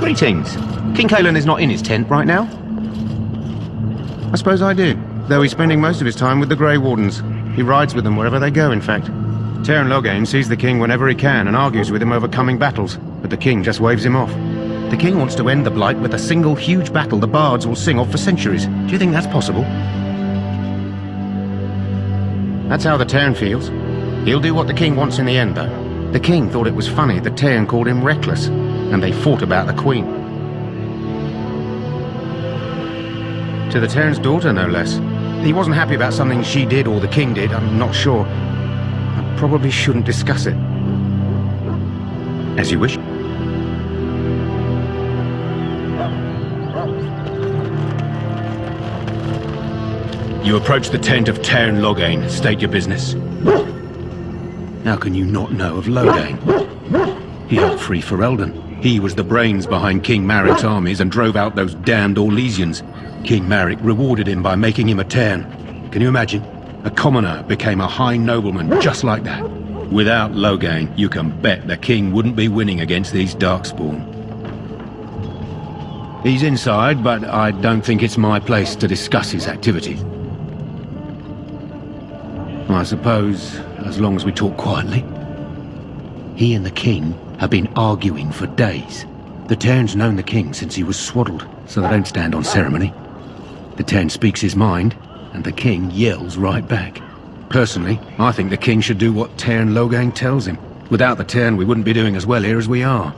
Greetings. King Caelan is not in his tent right now? I suppose I do, though he's spending most of his time with the Grey Wardens. He rides with them wherever they go, in fact. Teyrn Loghain sees the king whenever he can and argues with him over coming battles, but the king just waves him off. The king wants to end the Blight with a single huge battle the bards will sing of for centuries. Do you think that's possible? That's how the Teyrn feels. He'll do what the king wants in the end, though. The king thought it was funny that Teyrn called him reckless, and they fought about the queen. To the Teyrn's daughter, no less. He wasn't happy about something she did or the king did, I'm not sure. I probably shouldn't discuss it. As you wish. You approach the tent of Teyrn Loghain. State your business. How can you not know of Loghain? He helped free Ferelden. He was the brains behind King Maric's armies and drove out those damned Orlesians. King Maric rewarded him by making him a Teyrn. Can you imagine? A commoner became a high nobleman just like that. Without Loghain, you can bet the king wouldn't be winning against these Darkspawn. He's inside, but I don't think it's my place to discuss his activities. I suppose, as long as we talk quietly. He and the king have been arguing for days. The Teyrn's known the king since he was swaddled, so they don't stand on ceremony. The Teyrn speaks his mind, and the king yells right back. Personally, I think the king should do what Teyrn Loghain tells him. Without the Teyrn, we wouldn't be doing as well here as we are.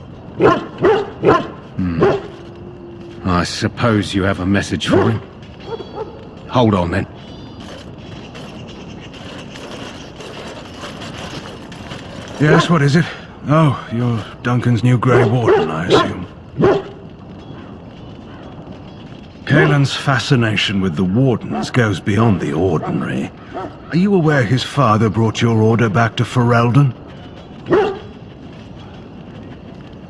I suppose you have a message for him. Hold on, then. Yes, what is it? Oh, you're Duncan's new Grey Warden, I assume. Caelan's fascination with the Wardens goes beyond the ordinary. Are you aware his father brought your order back to Ferelden?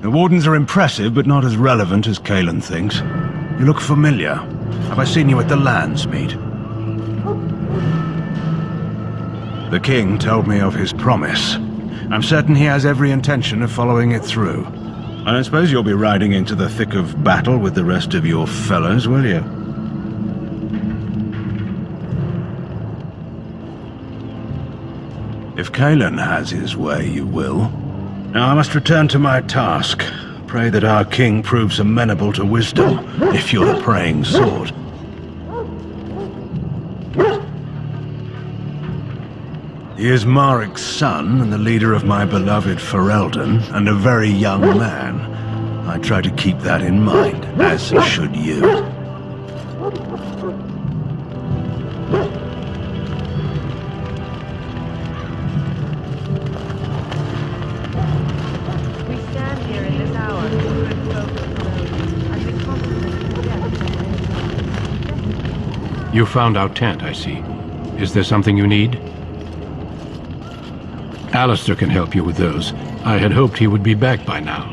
The Wardens are impressive, but not as relevant as Caelan thinks. You look familiar. Have I seen you at the Landsmeet? The king told me of his promise. I'm certain he has every intention of following it through. I don't suppose you'll be riding into the thick of battle with the rest of your fellows, will you? If Caelan has his way, you will. Now I must return to my task. Pray that our king proves amenable to wisdom, if you're the praying sort. He is Maric's son and the leader of my beloved Ferelden, and a very young man. I try to keep that in mind, as should you. We stand here in this hour to good folk of the road, and we compliment the death. You found our tent, I see. Is there something you need? Alistair can help you with those. I had hoped he would be back by now.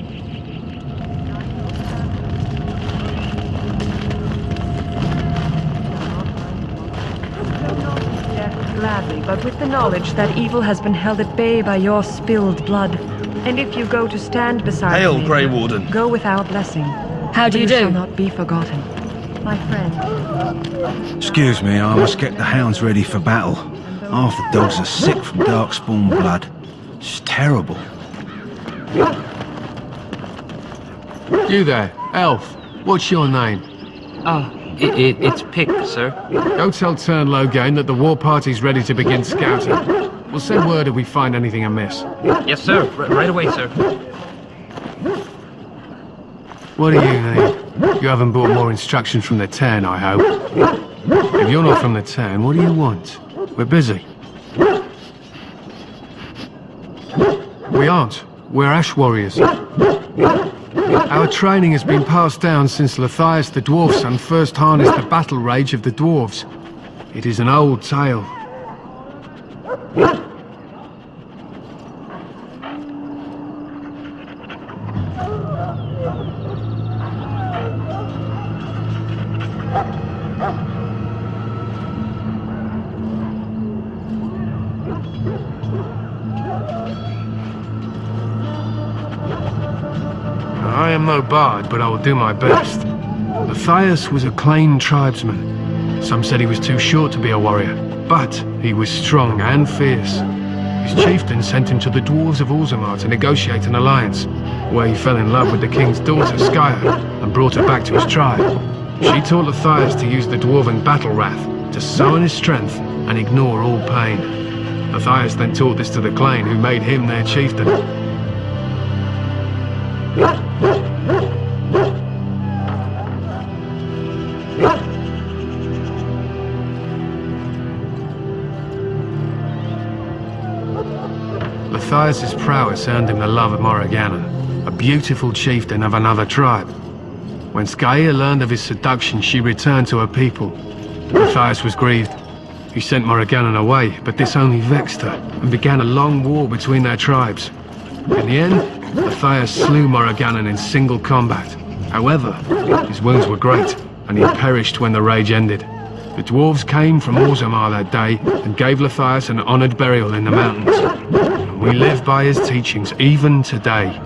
Gladly, but with the knowledge that evil has been held at bay by your spilled blood. And if you go to stand beside Hail, me, Grey Warden. go with our blessing. How do you do? Shall not be forgotten, my friend. Excuse me, I must get the hounds ready for battle. Half the dogs are sick from Darkspawn blood. It's terrible. You there, elf. What's your name? It's Pick, sir. Go tell Teyrn Loghain that the war party's ready to begin scouting. We'll send word if we find anything amiss. Yes, sir. Right away, sir. What do you need? You haven't brought more instructions from the Teyrn, I hope. If you're not from the Teyrn, what do you want? We're busy. We aren't. We're Ash Warriors. Our training has been passed down since Lathias the Dwarf's son first harnessed the battle rage of the Dwarves. It is an old tale. I am no bard, but I will do my best. Matthias was a Clane tribesman. Some said he was too short to be a warrior, but he was strong and fierce. His chieftain sent him to the dwarves of Orzammar to negotiate an alliance, where he fell in love with the king's daughter, Skya, and brought her back to his tribe. She taught Matthias to use the dwarven battle wrath to summon his strength and ignore all pain. Matthias then taught this to the Clane, who made him their chieftain. Matthias's prowess earned him the love of Morrigannon, a beautiful chieftain of another tribe. When Skya learned of his seduction, she returned to her people. Matthias was grieved. He sent Morrigannon away, but this only vexed her, and began a long war between their tribes. In the end, Matthias slew Morrigannon in single combat. However, his wounds were great, and he perished when the rage ended. The dwarves came from Orzammar that day, and gave Matthias an honoured burial in the mountains. And we live by his teachings even today.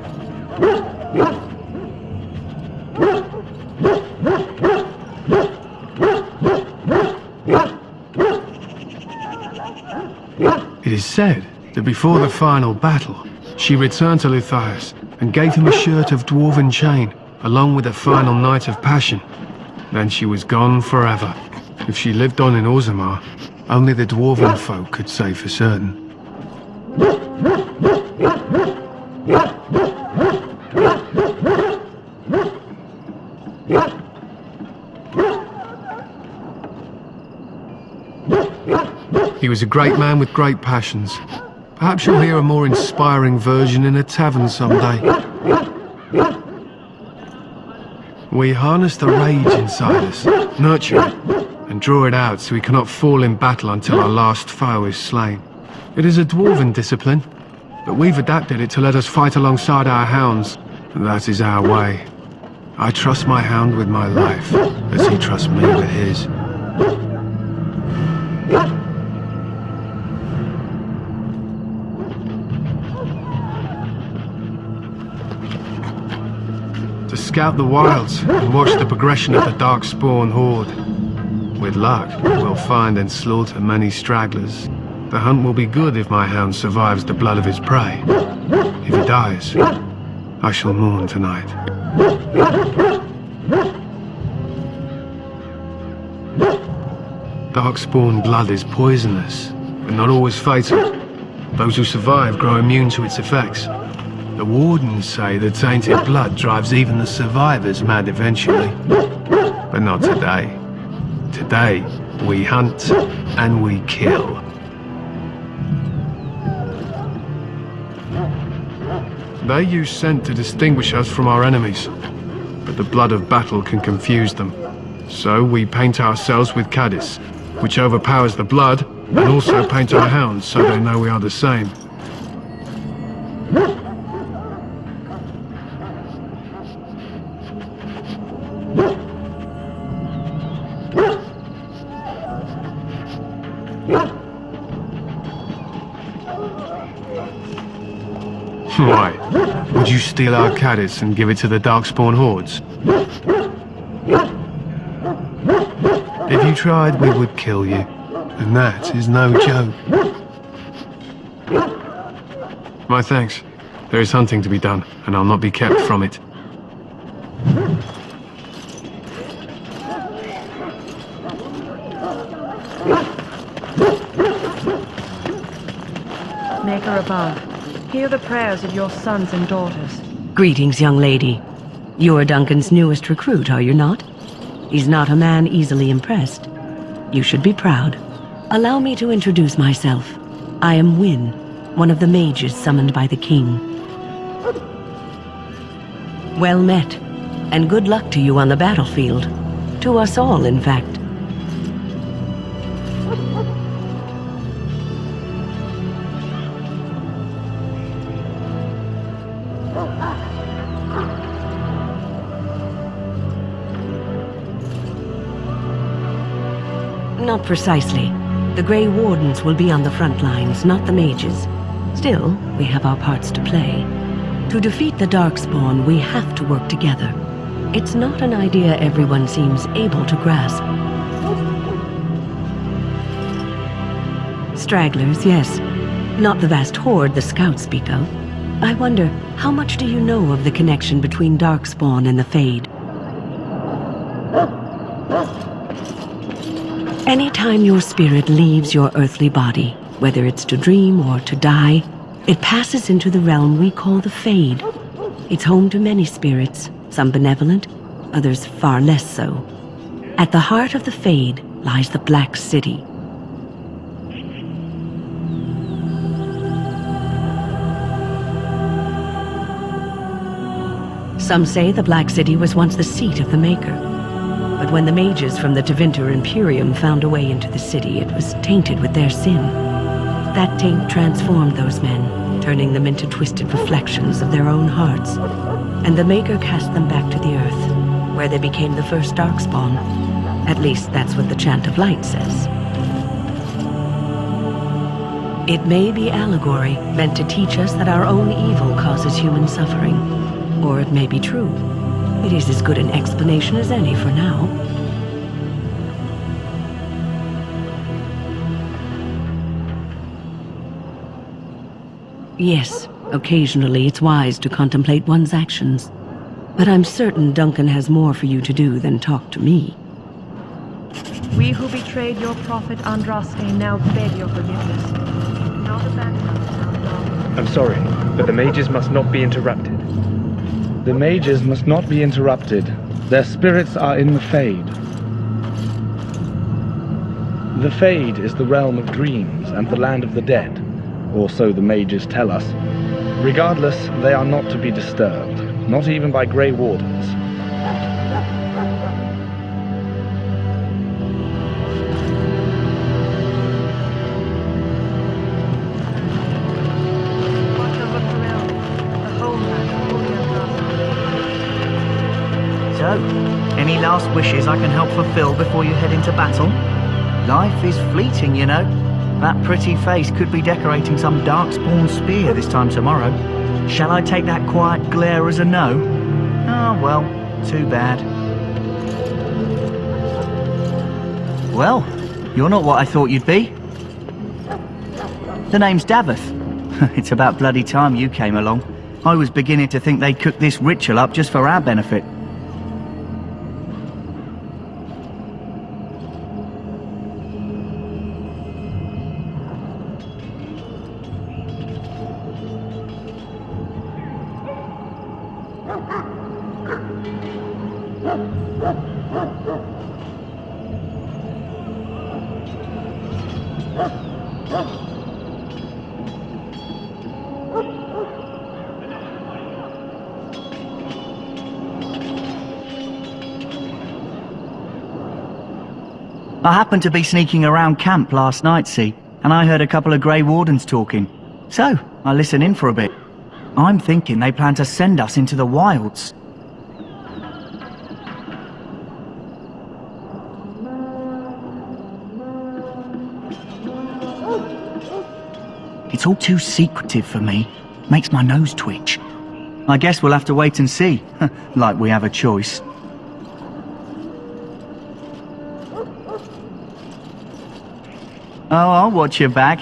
It is said that before the final battle, she returned to Matthias and gave him a shirt of dwarven chain, along with a final night of passion. Then she was gone forever. If she lived on in Orzammar, only the dwarven folk could say for certain. He was a great man with great passions. Perhaps you'll hear a more inspiring version in a tavern someday. We harness the rage inside us, nurture it, and draw it out so we cannot fall in battle until our last foe is slain. It is a dwarven discipline, but we've adapted it to let us fight alongside our hounds, and that is our way. I trust my hound with my life, as he trusts me with his. To scout the wilds and watch the progression of the Darkspawn horde. With luck, we'll find and slaughter many stragglers. The hunt will be good if my hound survives the blood of his prey. If he dies, I shall mourn tonight. Darkspawn blood is poisonous, but not always fatal. Those who survive grow immune to its effects. The wardens say the tainted blood drives even the survivors mad eventually. But not today. Today, we hunt and we kill. They use scent to distinguish us from our enemies, but the blood of battle can confuse them. So we paint ourselves with caddis, which overpowers the blood, and also paint our hounds so they know we are the same. Why? Would you steal our caddis and give it to the Darkspawn hordes? If you tried, we would kill you. And that is no joke. My thanks. There is hunting to be done, and I'll not be kept from it. Maker above, hear the prayers of your sons and daughters. Greetings, young lady. You're Duncan's newest recruit, are you not? He's not a man easily impressed. You should be proud. Allow me to introduce myself. I am Wynne, one of the mages summoned by the king. Well met, and good luck to you on the battlefield. To us all, in fact. Not precisely. The Grey Wardens will be on the front lines, not the mages. Still, we have our parts to play. To defeat the Darkspawn, we have to work together. It's not an idea everyone seems able to grasp. Stragglers, yes. Not the vast horde the scouts speak of. I wonder, how much do you know of the connection between Darkspawn and the Fade? Anytime your spirit leaves your earthly body, whether it's to dream or to die, it passes into the realm we call the Fade. It's home to many spirits, some benevolent, others far less so. At the heart of the Fade lies the Black City. Some say the Black City was once the seat of the Maker. But when the mages from the Tevinter Imperium found a way into the city, it was tainted with their sin. That taint transformed those men, turning them into twisted reflections of their own hearts. And the Maker cast them back to the Earth, where they became the first Darkspawn. At least that's what the Chant of Light says. It may be allegory, meant to teach us that our own evil causes human suffering. Or it may be true. It is as good an explanation as any for now. Yes, occasionally it's wise to contemplate one's actions. But I'm certain Duncan has more for you to do than talk to me. We who betrayed your prophet Andraste now beg your forgiveness. Not abandon us. I'm sorry, but the mages must not be interrupted. The mages must not be interrupted. Their spirits are in the Fade. The Fade is the realm of dreams and the land of the dead, or so the mages tell us. Regardless, they are not to be disturbed, not even by Grey Wardens. So, any last wishes I can help fulfill before you head into battle? Life is fleeting, you know. That pretty face could be decorating some Darkspawn spear this time tomorrow. Shall I take that quiet glare as a no? Oh, well, too bad. Well, you're not what I thought you'd be. The name's Daveth. It's about bloody time you came along. I was beginning to think they'd cooked this ritual up just for our benefit. I happened to be sneaking around camp last night, see, and I heard a couple of Grey Wardens talking. So, I listened in for a bit. I'm thinking they plan to send us into the wilds. It's all too secretive for me. Makes my nose twitch. I guess we'll have to wait and see, like we have a choice. Oh, I'll watch your back.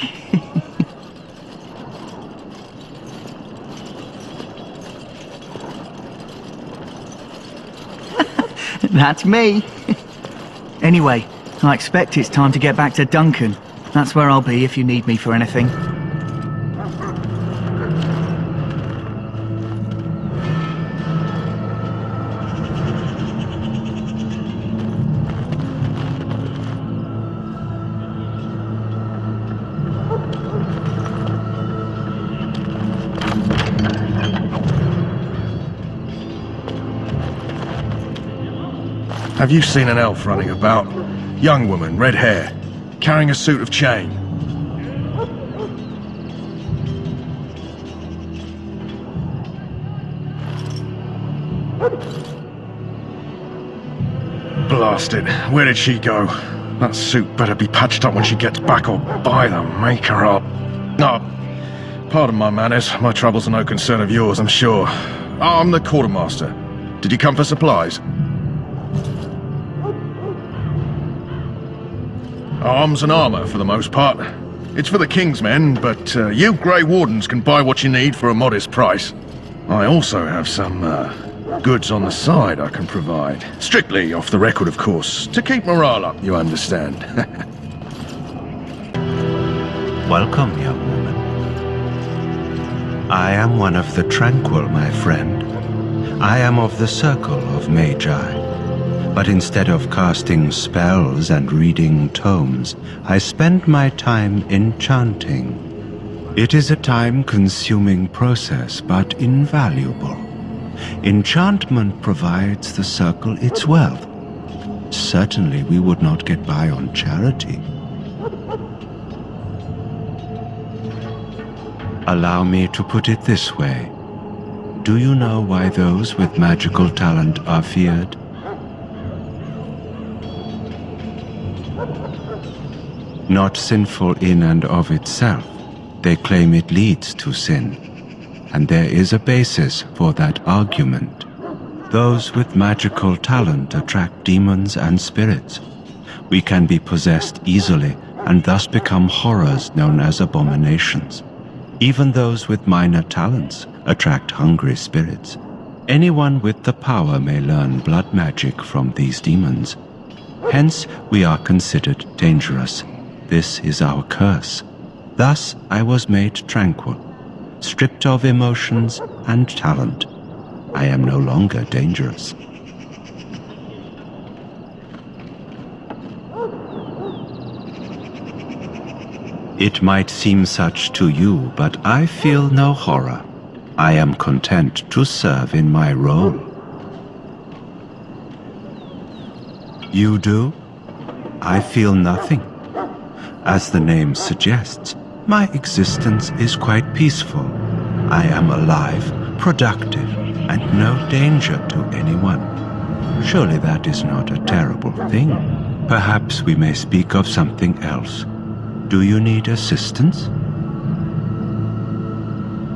That's me. Anyway, I expect it's time to get back to Duncan. That's where I'll be if you need me for anything. Have you seen an elf running about? Young woman, red hair, carrying a suit of chain. Blasted. Where did she go? That suit better be patched up when she gets back, or by the Maker up. No. Pardon my manners. My troubles are no concern of yours, I'm sure. I'm the quartermaster. Did you come for supplies? Arms and armor, for the most part. It's for the King's men, but you Grey Wardens can buy what you need for a modest price. I also have some goods on the side I can provide. Strictly off the record, of course. To keep morale up, you understand. Welcome, young woman. I am one of the Tranquil, my friend. I am of the Circle of Magi. But instead of casting spells and reading tomes, I spend my time enchanting. It is a time-consuming process, but invaluable. Enchantment provides the Circle its wealth. Certainly we would not get by on charity. Allow me to put it this way. Do you know why those with magical talent are feared? Not sinful in and of itself. They claim it leads to sin. And there is a basis for that argument. Those with magical talent attract demons and spirits. We can be possessed easily and thus become horrors known as abominations. Even those with minor talents attract hungry spirits. Anyone with the power may learn blood magic from these demons. Hence, we are considered dangerous. This is our curse. Thus, I was made tranquil, stripped of emotions and talent. I am no longer dangerous. It might seem such to you, but I feel no horror. I am content to serve in my role. You do? I feel nothing. As the name suggests, my existence is quite peaceful. I am alive, productive, and no danger to anyone. Surely that is not a terrible thing. Perhaps we may speak of something else. Do you need assistance?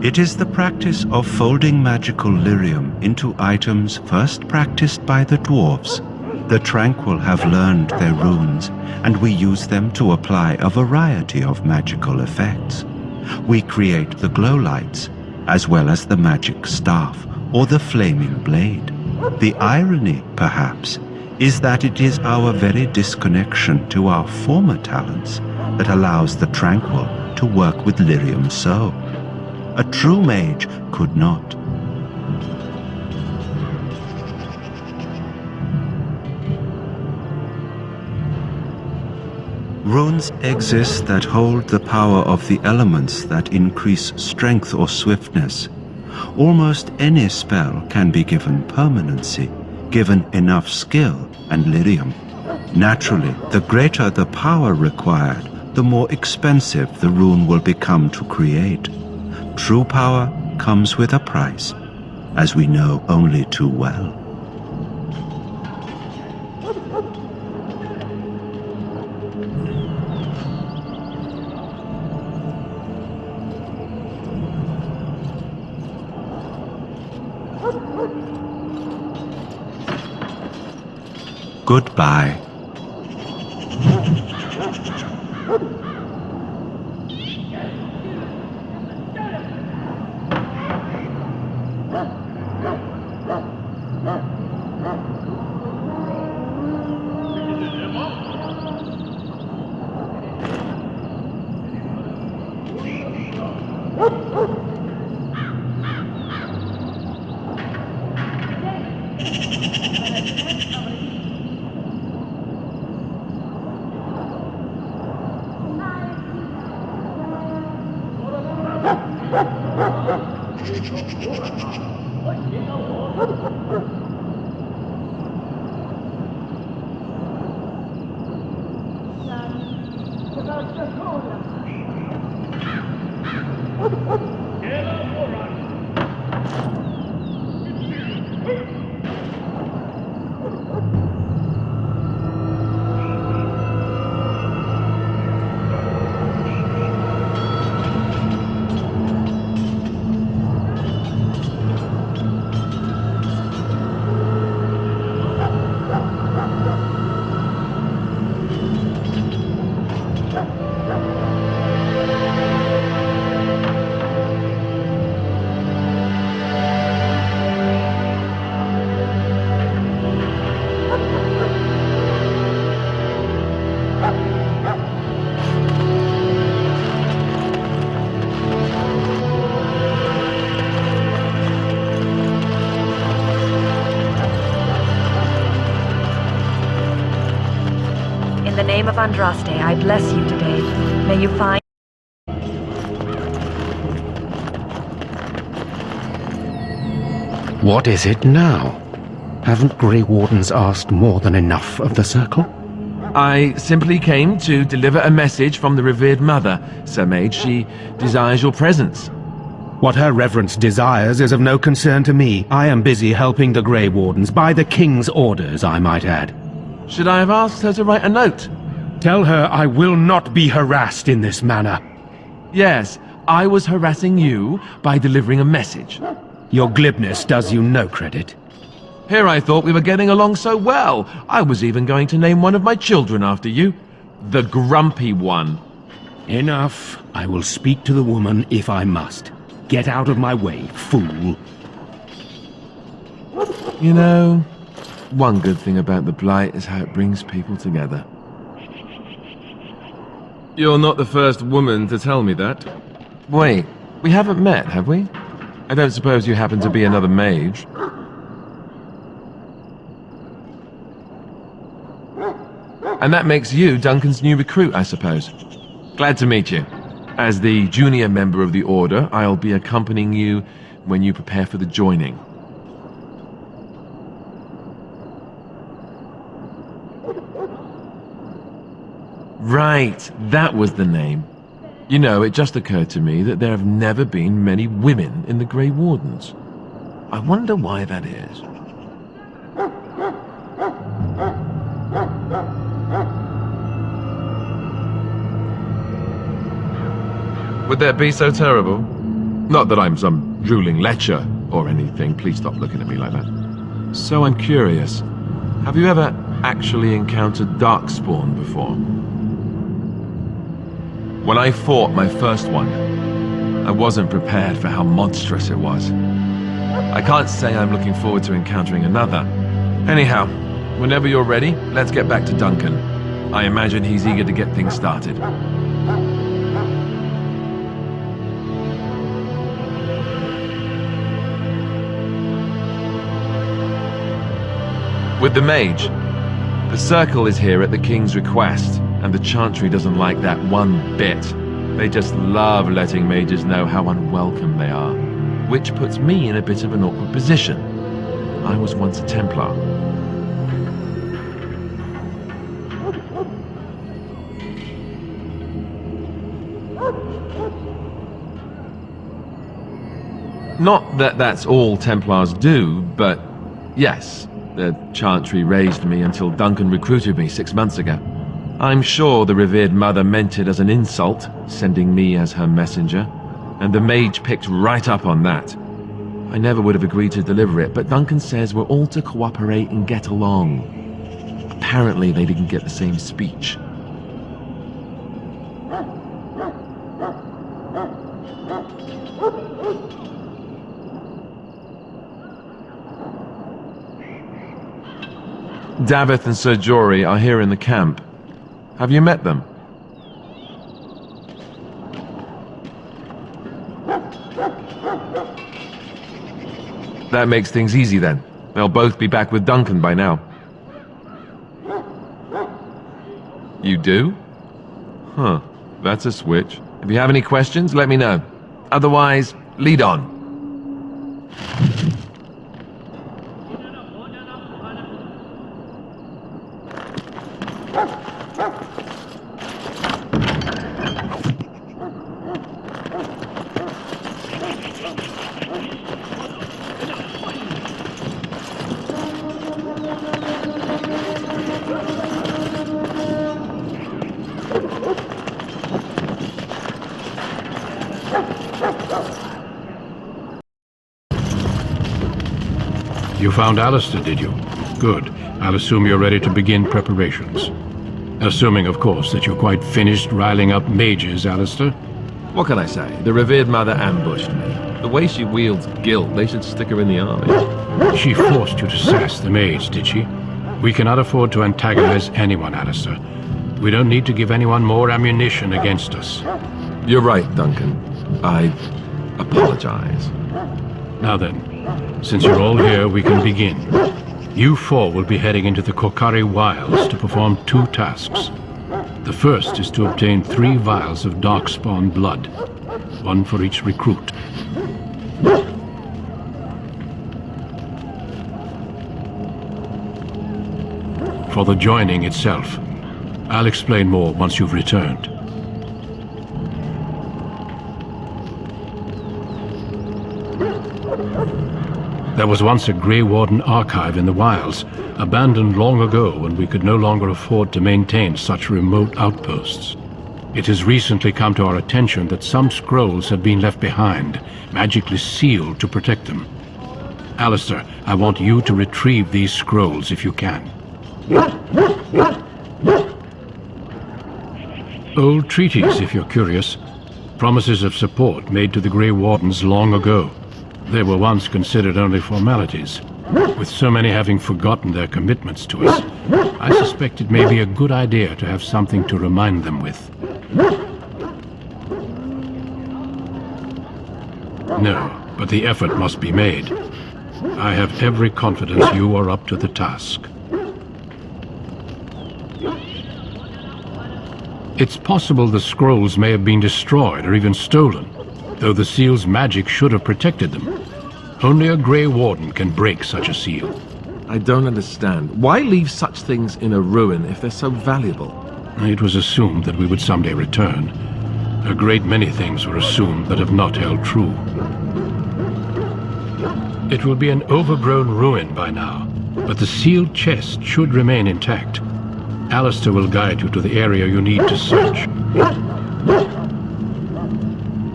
It is the practice of folding magical lyrium into items first practiced by the dwarves. The Tranquil have learned their runes, and we use them to apply a variety of magical effects. We create the glow lights, as well as the magic staff or the flaming blade. The irony, perhaps, is that it is our very disconnection to our former talents that allows the Tranquil to work with lyrium so. A true mage could not. Runes exist that hold the power of the elements that increase strength or swiftness. Almost any spell can be given permanency, given enough skill and lyrium. Naturally, the greater the power required, the more expensive the rune will become to create. True power comes with a price, as we know only too well. Goodbye. name of Andraste, I bless you today. May you find... What is it now? Haven't Grey Wardens asked more than enough of the Circle? I simply came to deliver a message from the revered mother, Sir Mage. She desires your presence. What her reverence desires is of no concern to me. I am busy helping the Grey Wardens, by the King's orders, I might add. Should I have asked her to write a note? Tell her I will not be harassed in this manner. Yes, I was harassing you by delivering a message. Your glibness does you no credit. Here I thought we were getting along so well. I was even going to name one of my children after you. The Grumpy One. Enough. I will speak to the woman if I must. Get out of my way, fool. You know, one good thing about the Blight is how it brings people together. You're not the first woman to tell me that. Wait, we haven't met, have we? I don't suppose you happen to be another mage. And that makes you Duncan's new recruit, I suppose. Glad to meet you. As the junior member of the Order, I'll be accompanying you when you prepare for the joining. Right, that was the name. You know, it just occurred to me that there have never been many women in the Grey Wardens. I wonder why that is. Would that be so terrible? Not that I'm some drooling lecher or anything. Please stop looking at me like that. So I'm curious. Have you ever actually encountered Darkspawn before? When I fought my first one, I wasn't prepared for how monstrous it was. I can't say I'm looking forward to encountering another. Anyhow, whenever you're ready, let's get back to Duncan. I imagine he's eager to get things started. With the mage, the Circle is here at the King's request, and the Chantry doesn't like that one bit. They just love letting mages know how unwelcome they are, which puts me in a bit of an awkward position. I was once a Templar. Not that that's all Templars do, but yes, the Chantry raised me until Duncan recruited me 6 months ago. I'm sure the revered mother meant it as an insult, sending me as her messenger, and the mage picked right up on that. I never would have agreed to deliver it, but Duncan says we're all to cooperate and get along. Apparently they didn't get the same speech. Davith and Sir Jory are here in the camp. Have you met them? That makes things easy then. They'll both be back with Duncan by now. You do? Huh, that's a switch. If you have any questions, let me know. Otherwise, lead on. You found Alistair, did you? Good. I'll assume you're ready to begin preparations. Assuming, of course, that you're quite finished riling up mages, Alistair. What can I say? The revered mother ambushed me. The way she wields guilt, they should stick her in the army. She forced you to sass the mage, did she? We cannot afford to antagonize anyone, Alistair. We don't need to give anyone more ammunition against us. You're right, Duncan. I apologize. Now then, since you're all here, we can begin. You four will be heading into the Kokari Wilds to perform 2 tasks. The first is to obtain 3 vials of Darkspawn blood, 1 for each recruit. For the joining itself, I'll explain more once you've returned. There was once a Grey Warden archive in the wilds, abandoned long ago when we could no longer afford to maintain such remote outposts. It has recently come to our attention that some scrolls have been left behind, magically sealed to protect them. Alistair, I want you to retrieve these scrolls if you can. Old treaties, if you're curious. Promises of support made to the Grey Wardens long ago. They were once considered only formalities. With so many having forgotten their commitments to us, I suspect it may be a good idea to have something to remind them with. No, but the effort must be made. I have every confidence you are up to the task. It's possible the scrolls may have been destroyed or even stolen, though the seal's magic should have protected them. Only a Grey Warden can break such a seal. I don't understand. Why leave such things in a ruin if they're so valuable? It was assumed that we would someday return. A great many things were assumed that have not held true. It will be an overgrown ruin by now, but the sealed chest should remain intact. Alistair will guide you to the area you need to search.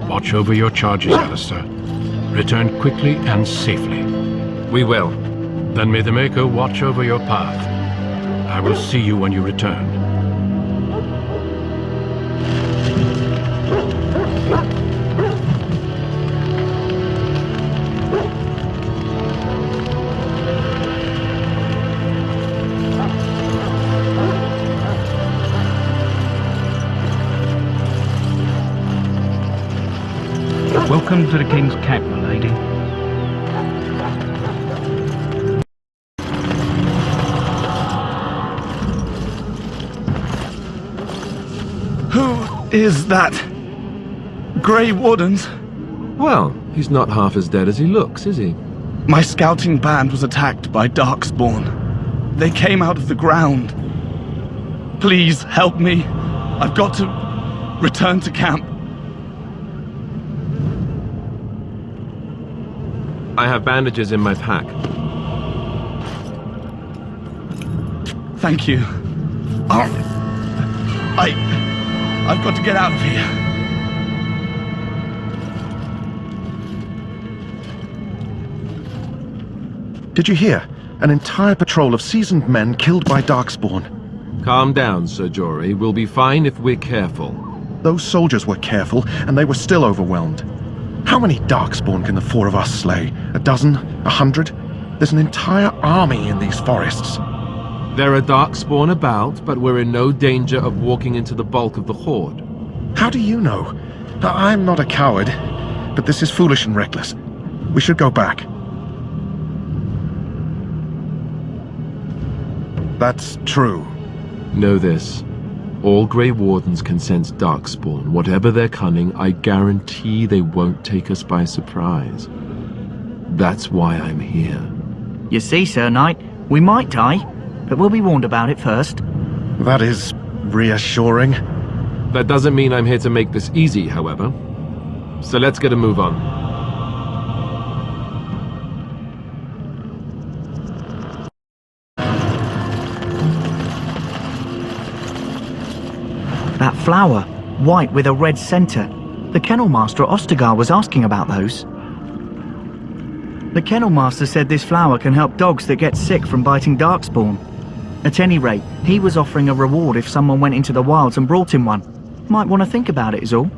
Watch over your charges, Alistair. Return quickly and safely. We will. Then may the Maker watch over your path. I will see you when you return. Welcome to the King's Cap, my lady. Who is that? Grey Wardens? Well, he's not half as dead as he looks, is he? My scouting band was attacked by Darkspawn. They came out of the ground. Please help me. I've got to return to camp. I have bandages in my pack. Thank you. I've got to get out of here. Did you hear? An entire patrol of seasoned men killed by Darkspawn. Calm down, Sir Jory. We'll be fine if we're careful. Those soldiers were careful, and they were still overwhelmed. How many Darkspawn can the 4 of us slay? 12? 100? There's an entire army in these forests. There are Darkspawn about, but we're in no danger of walking into the bulk of the Horde. How do you know? I'm not a coward, but this is foolish and reckless. We should go back. That's true. Know this. All Grey Wardens can sense Darkspawn. Whatever their cunning, I guarantee they won't take us by surprise. That's why I'm here. You see, Sir Knight, we might die, but we'll be warned about it first. That is reassuring. That doesn't mean I'm here to make this easy, however. So let's get a move on. That flower, white with a red centre. The Kennel Master at Ostagar was asking about those. The Kennel Master said this flower can help dogs that get sick from biting Darkspawn. At any rate, he was offering a reward if someone went into the wilds and brought him one. Might want to think about it is all.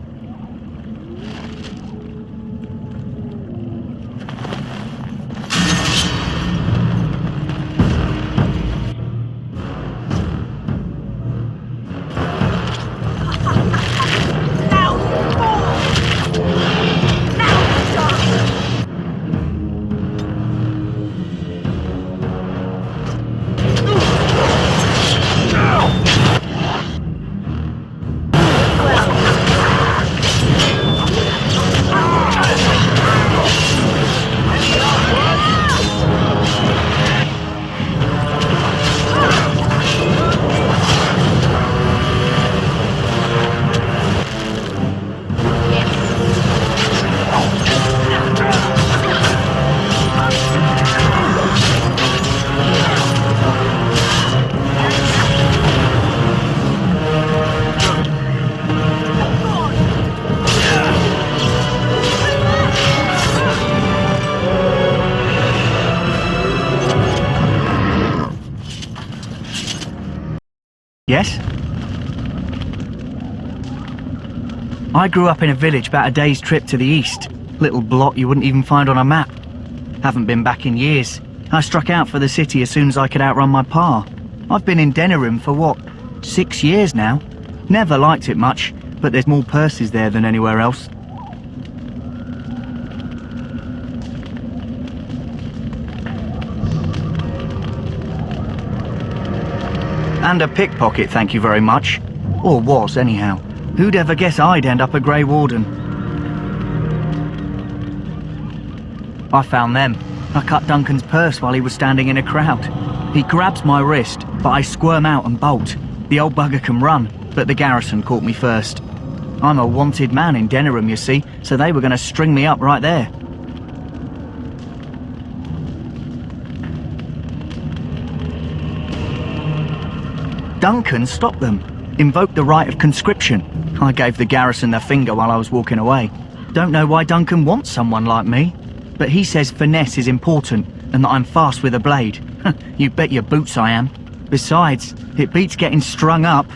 Yes? I grew up in a village about a day's trip to the east. Little blot you wouldn't even find on a map. Haven't been back in years. I struck out for the city as soon as I could outrun my pa. I've been in Denerim for what, 6 years now? Never liked it much, but there's more purses there than anywhere else. And a pickpocket, thank you very much. Or was, anyhow. Who'd ever guess I'd end up a Grey Warden? I found them. I cut Duncan's purse while he was standing in a crowd. He grabs my wrist, but I squirm out and bolt. The old bugger can run, but the garrison caught me first. I'm a wanted man in Denerim, you see, so they were going to string me up right there. Duncan stopped them, invoked the right of conscription. I gave the garrison the finger while I was walking away. Don't know why Duncan wants someone like me, but he says finesse is important and that I'm fast with a blade. You bet your boots I am. Besides, it beats getting strung up.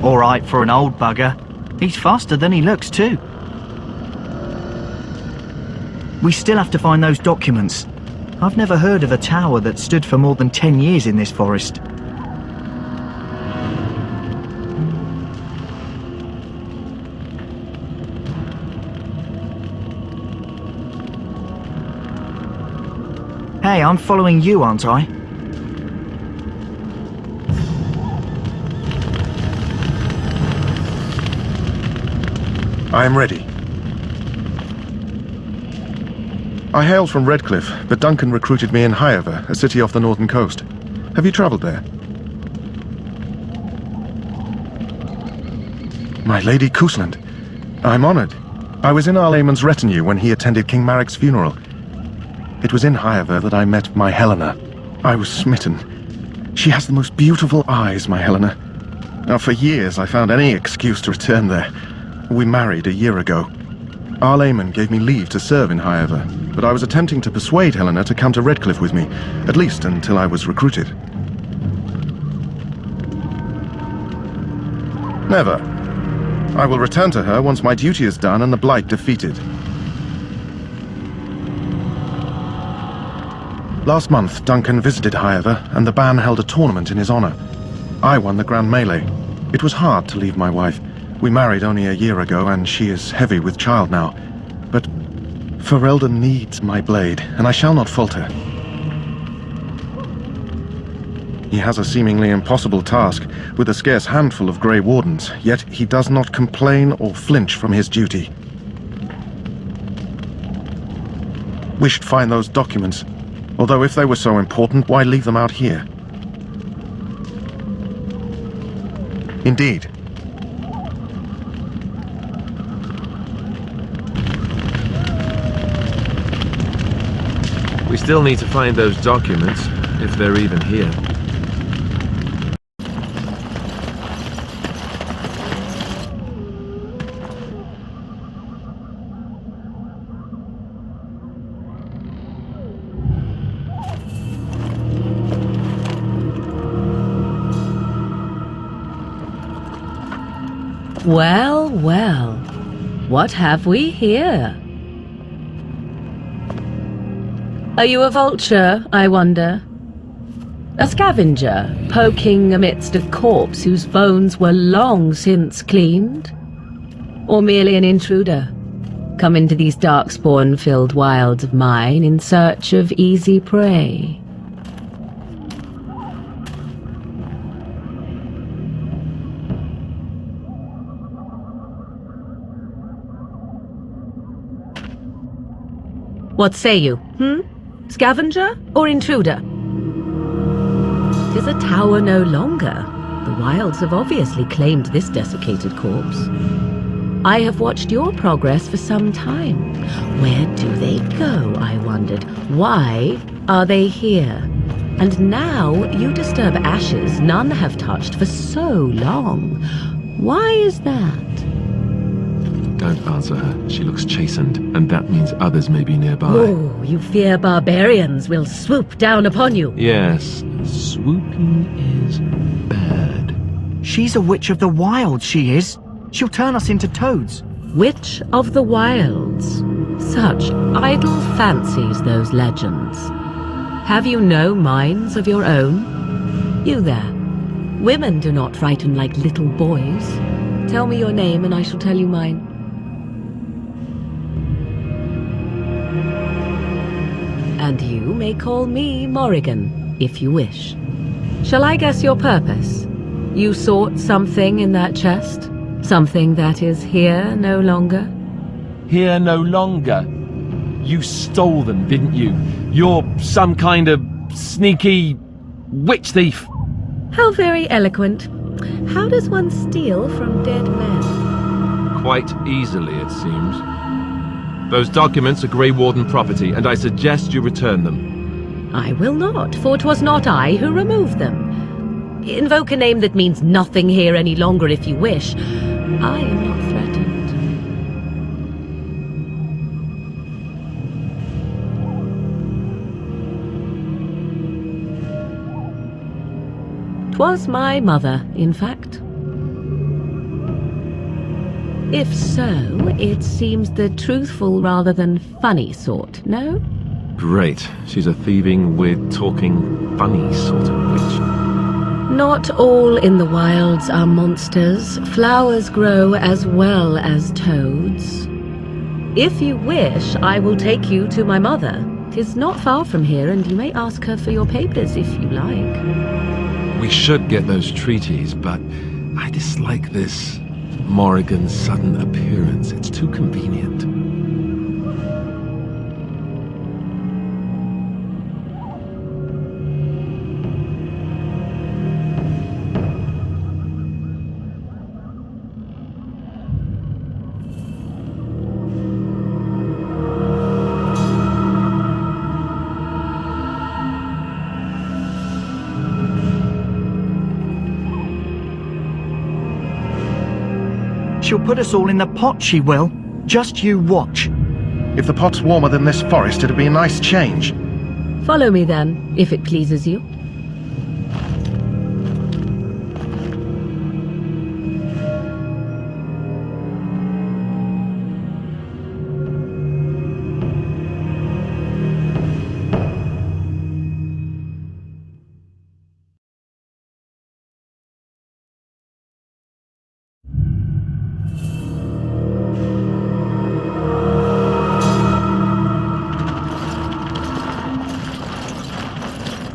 All right for an old bugger. He's faster than he looks too. We still have to find those documents. I've never heard of a tower that stood for more than 10 years in this forest. Hey, I'm following you, aren't I? I am ready. I hail from Redcliffe, but Duncan recruited me in Highover, a city off the northern coast. Have you travelled there? My Lady Cousland, I'm honoured. I was in Arlayman's retinue when he attended King Maric's funeral. It was in Highover that I met my Helena. I was smitten. She has the most beautiful eyes, my Helena. Now, for years I found any excuse to return there. We married a year ago. Arlayman gave me leave to serve in Highover, but I was attempting to persuade Helena to come to Redcliffe with me, at least until I was recruited. Never. I will return to her once my duty is done and the Blight defeated. Last month, Duncan visited Highover, and the band held a tournament in his honor. I won the Grand Melee. It was hard to leave my wife. We married only a year ago, and she is heavy with child now. But Ferelden needs my blade, and I shall not falter. He has a seemingly impossible task, with a scarce handful of Grey Wardens, yet he does not complain or flinch from his duty. We should find those documents, although if they were so important, why leave them out here? Indeed. We still need to find those documents, if they're even here. Well, well. What have we here? Are you a vulture, I wonder? A scavenger, poking amidst a corpse whose bones were long since cleaned? Or merely an intruder, come into these darkspawn-filled wilds of mine in search of easy prey? What say you, Scavenger or intruder? 'Tis a tower no longer. The wilds have obviously claimed this desiccated corpse. I have watched your progress for some time. Where do they go, I wondered? Why are they here? And now you disturb ashes none have touched for so long. Why is that? Don't answer her. She looks chastened, and that means others may be nearby. Oh, you fear barbarians will swoop down upon you. Yes, Swooping is bad. She's a witch of the wild, she is. She'll turn us into toads. Witch of the Wilds. Such idle fancies, those legends. Have you no minds of your own? You there. Women do not frighten like little boys. Tell me your name and I shall tell you mine. And you may call me Morrigan, if you wish. Shall I guess your purpose? You sought something in that chest? Something that is here no longer? Here no longer? You stole them, didn't you? You're some kind of sneaky witch thief. How very eloquent. How does one steal from dead men? Quite easily, it seems. Those documents are Grey Warden property, and I suggest you return them. I will not, for 'twas not I who removed them. Invoke a name that means nothing here any longer if you wish. I am not threatened. 'Twas my mother, in fact. If so, it seems the truthful rather than funny sort, no? Great. She's a thieving, weird, talking, funny sort of witch. Not all in the wilds are monsters. Flowers grow as well as toads. If you wish, I will take you to my mother. 'Tis not far from here, and you may ask her for your papers if you like. We should get those treaties, but I dislike this Morrigan's sudden appearance. It's too convenient. She'll put us all in the pot, she will. Just you watch. If the pot's warmer than this forest, it'd be a nice change. Follow me then, if it pleases you.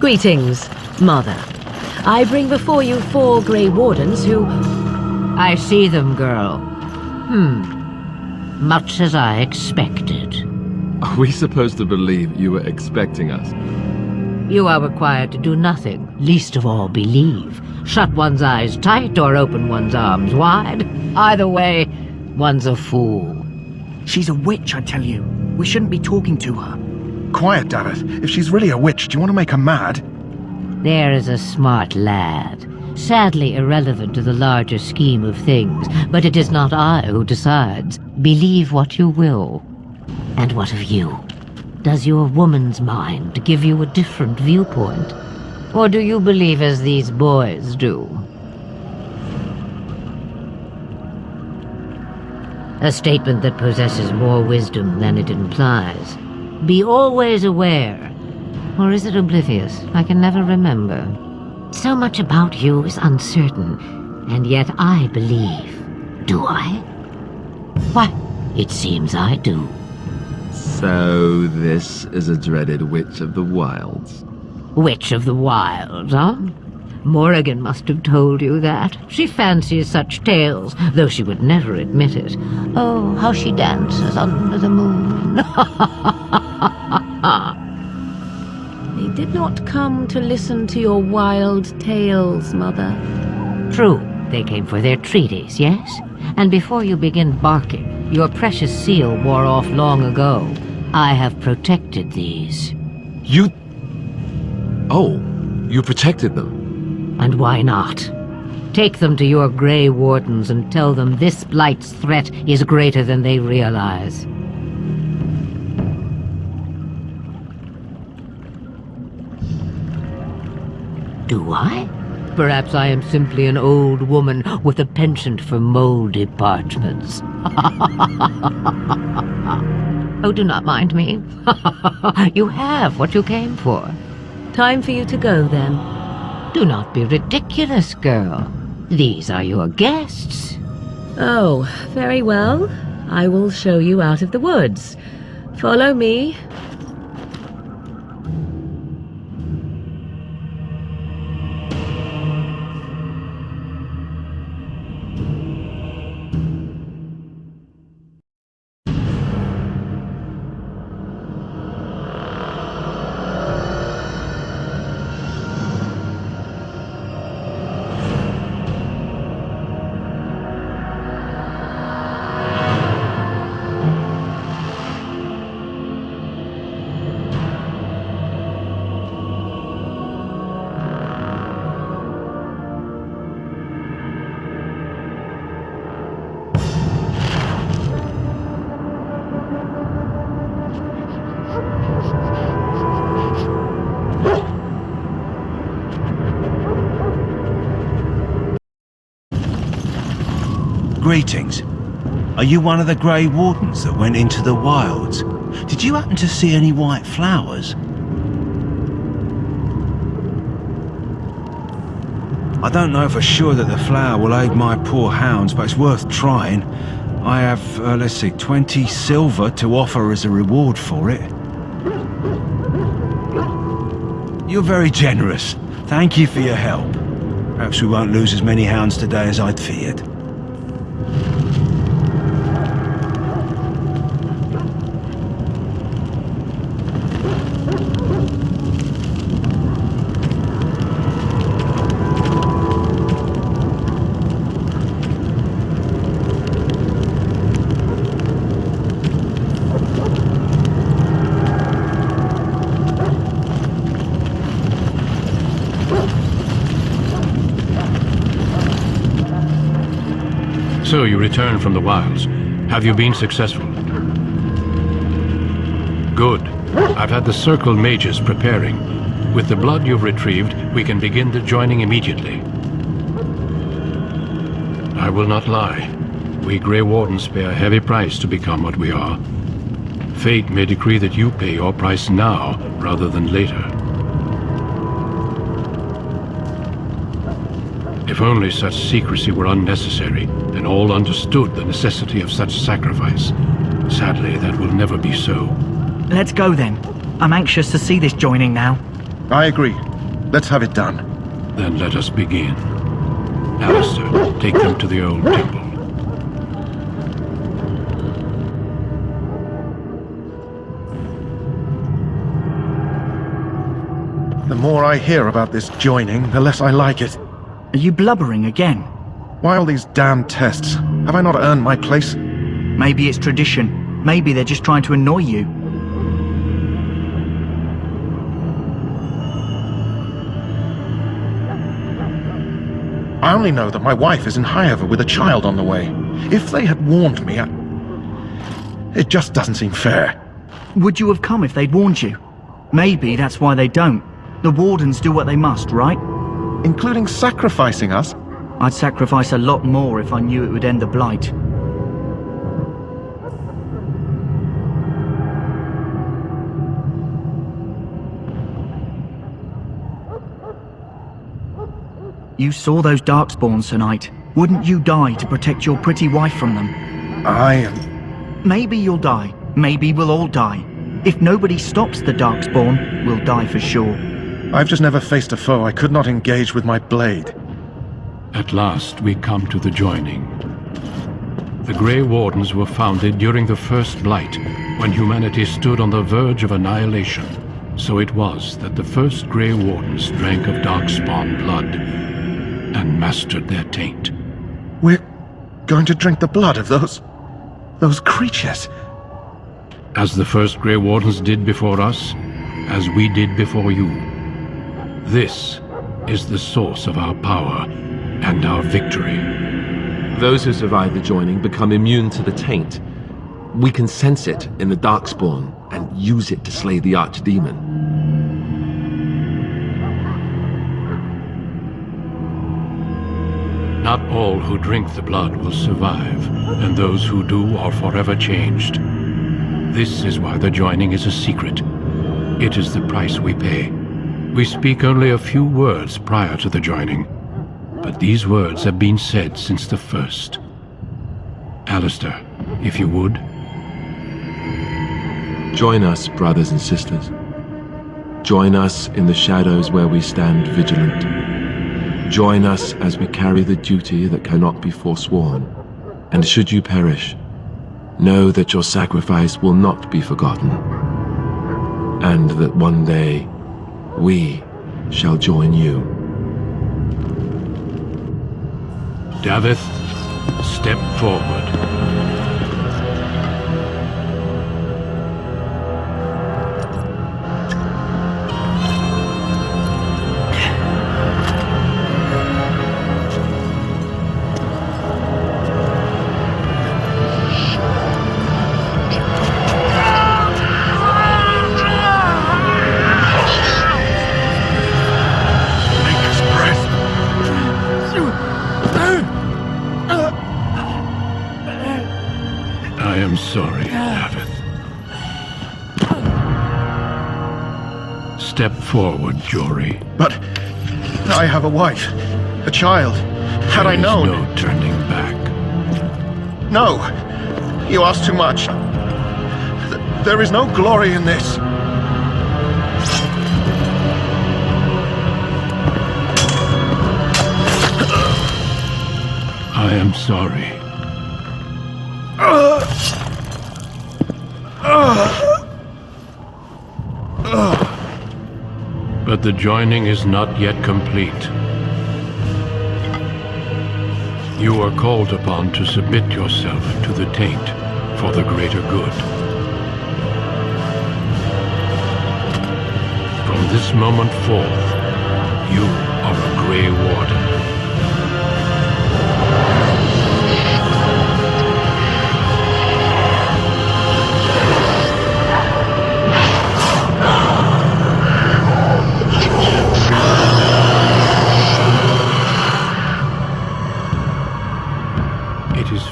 Greetings, Mother. I bring before you 4 Grey Wardens who... I see them, girl. Much as I expected. Are we supposed to believe you were expecting us? You are required to do nothing, least of all believe. Shut one's eyes tight or open one's arms wide. Either way, one's a fool. She's a witch, I tell you. We shouldn't be talking to her. Quiet, damn it. If she's really a witch, do you want to make her mad? There is a smart lad. Sadly irrelevant to the larger scheme of things, but it is not I who decides. Believe what you will. And what of you? Does your woman's mind give you a different viewpoint? Or do you believe as these boys do? A statement that possesses more wisdom than it implies. Be always aware. Or is it oblivious? I can never remember. So much about you is uncertain, and yet I believe. Do I? Why, it seems I do. So this is a dreaded witch of the wilds. Witch of the wilds, huh? Morrigan must have told you that. She fancies such tales, though she would never admit it. Oh, how she dances under the moon. They did not come to listen to your wild tales, Mother. True, they came for their treaties, yes? And before you begin barking, your precious seal wore off long ago. I have protected these. You... Oh, you protected them? And why not? Take them to your Grey Wardens and tell them this blight's threat is greater than they realize. Do I? Perhaps I am simply an old woman with a penchant for moldy parchments. Oh, do not mind me. You have what you came for. Time for you to go, then. Do not be ridiculous, girl. These are your guests. Oh, very well. I will show you out of the woods. Follow me. Greetings. Are you one of the Grey Wardens that went into the wilds? Did you happen to see any white flowers? I don't know for sure that the flower will aid my poor hounds, but it's worth trying. I have, let's see, 20 silver to offer as a reward for it. You're very generous. Thank you for your help. Perhaps we won't lose as many hounds today as I'd feared. So you return from the wilds. Have you been successful? Good. I've had the Circle mages preparing. With the blood you've retrieved, we can begin the joining immediately. I will not lie. We Grey Wardens pay a heavy price to become what we are. Fate may decree that you pay your price now, rather than later. If only such secrecy were unnecessary, and all understood the necessity of such sacrifice. Sadly, that will never be so. Let's go then. I'm anxious to see this joining now. I agree. Let's have it done. Then let us begin. Alistair, take them to the old temple. The more I hear about this joining, the less I like it. Are you blubbering again? Why all these damn tests? Have I not earned my place? Maybe it's tradition. Maybe they're just trying to annoy you. I only know that my wife is in Highever with a child on the way. If they had warned me, it just doesn't seem fair. Would you have come if they'd warned you? Maybe that's why they don't. The Wardens do what they must, right? Including sacrificing us? I'd sacrifice a lot more if I knew it would end the Blight. You saw those Darskpawns tonight. Wouldn't you die to protect your pretty wife from them? Maybe you'll die. Maybe we'll all die. If nobody stops the Darkspawn, we'll die for sure. I've just never faced a foe I could not engage with my blade. At last, we come to the joining. The Grey Wardens were founded during the First Blight, when humanity stood on the verge of annihilation. So it was that the first Grey Wardens drank of Darkspawn blood and mastered their taint. We're going to drink the blood of those creatures. As the first Grey Wardens did before us, as we did before you. This is the source of our power and our victory. Those who survive the joining become immune to the taint. We can sense it in the Darkspawn and use it to slay the Archdemon. Not all who drink the blood will survive, and those who do are forever changed. This is why the joining is a secret. It is the price we pay. We speak only a few words prior to the joining, but these words have been said since the first. Alistair, if you would. Join us, brothers and sisters. Join us in the shadows where we stand vigilant. Join us as we carry the duty that cannot be forsworn. And should you perish, know that your sacrifice will not be forgotten, and that one day we shall join you. Davith, step forward. I am sorry, Davith. Step forward, Jory. But I have a wife, a child. Had I known... There is no turning back. No! You ask too much. There is no glory in this. I am sorry. But the joining is not yet complete. You are called upon to submit yourself to the taint for the greater good. From this moment forth, you are a Grey Warden.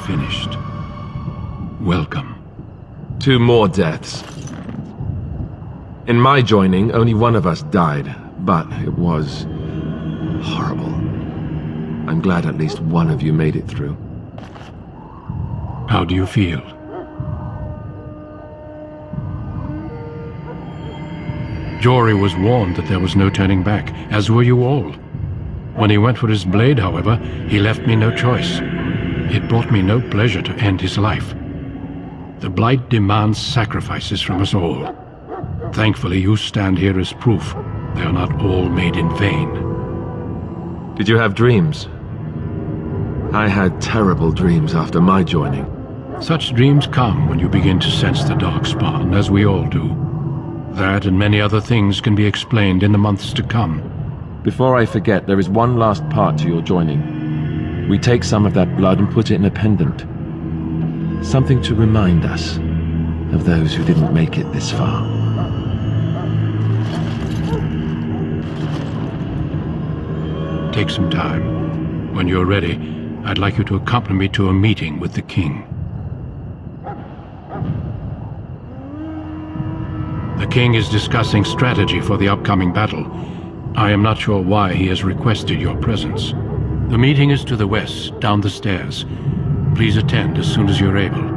Finished. Welcome. 2 more deaths. In my joining, only one of us died, but it was horrible. I'm glad at least one of you made it through. How do you feel? Jory was warned that there was no turning back, as were you all. When he went for his blade, however, he left me no choice. It brought me no pleasure to end his life. The Blight demands sacrifices from us all. Thankfully, you stand here as proof they are not all made in vain. Did you have dreams? I had terrible dreams after my joining. Such dreams come when you begin to sense the Darkspawn, as we all do. That and many other things can be explained in the months to come. Before I forget, there is one last part to your joining. We take some of that blood and put it in a pendant. Something to remind us of those who didn't make it this far. Take some time. When you're ready, I'd like you to accompany me to a meeting with the king. The king is discussing strategy for the upcoming battle. I am not sure why he has requested your presence. The meeting is to the west, down the stairs. Please attend as soon as you're able.